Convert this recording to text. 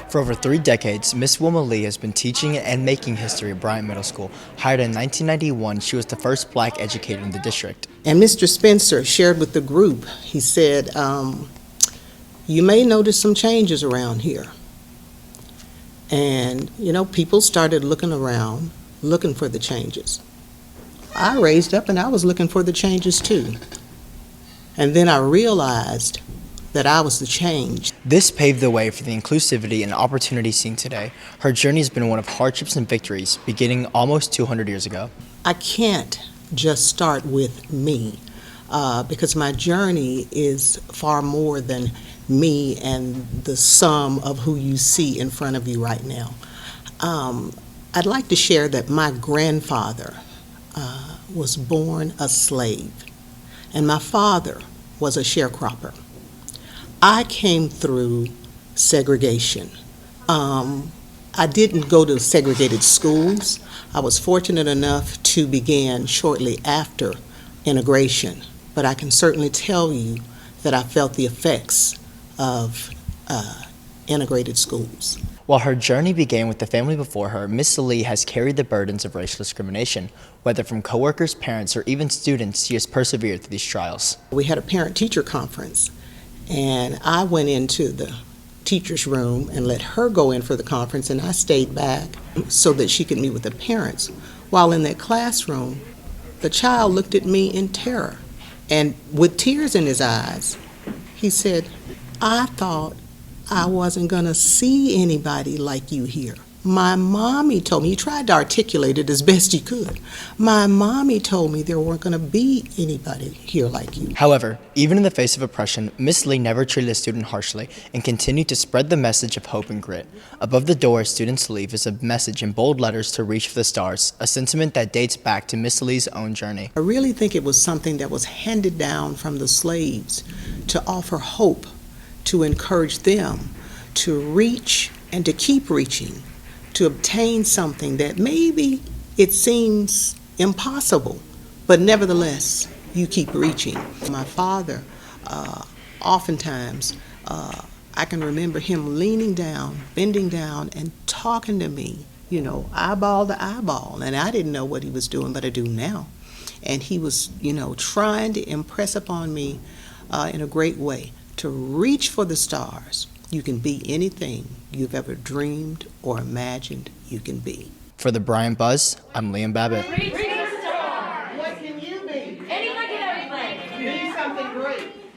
For over 3 decades, Miss Wilma Lee has been teaching and making history at Bryant Middle School. Hired in 1991, she was the first black educator in the district. And Mr. Spencer shared with the group, he said, you may notice some changes around here. And, people started looking around, looking for the changes. I raised up and I was looking for the changes too. And then I realized that I was the change. This paved the way for the inclusivity and opportunity seen today. Her journey has been one of hardships and victories, beginning almost 200 years ago. I can't just start with me, because my journey is far more than me and the sum of who you see in front of you right now. I'd like to share that my grandfather was born a slave, and my father was a sharecropper. I came through segregation. I didn't go to segregated schools. I was fortunate enough to begin shortly after integration, but I can certainly tell you that I felt the effects of integrated schools. While her journey began with the family before her, Miss Lee has carried the burdens of racial discrimination. Whether from coworkers, parents, or even students, she has persevered through these trials. We had a parent-teacher conference, and I went into the teacher's room and let her go in for the conference, and I stayed back so that she could meet with the parents. While in that classroom, the child looked at me in terror, and with tears in his eyes, he said, "I thought I wasn't going to see anybody like you here. My mommy told me," he tried to articulate it as best he could, "my mommy told me there weren't going to be anybody here like you." However, even in the face of oppression, Miss Lee never treated a student harshly and continued to spread the message of hope and grit. Above the door students leave is a message in bold letters to reach for the stars, a sentiment that dates back to Miss Lee's own journey. I really think it was something that was handed down from the slaves to offer hope, to encourage them to reach and to keep reaching, to obtain something that maybe it seems impossible, but nevertheless, you keep reaching. My father, oftentimes, I can remember him leaning down, bending down, and talking to me, eyeball to eyeball, and I didn't know what he was doing, but I do now. And he was, trying to impress upon me in a great way to reach for the stars. You can be anything you've ever dreamed or imagined you can be. For the Bryant Buzz, I'm Liam Babbitt.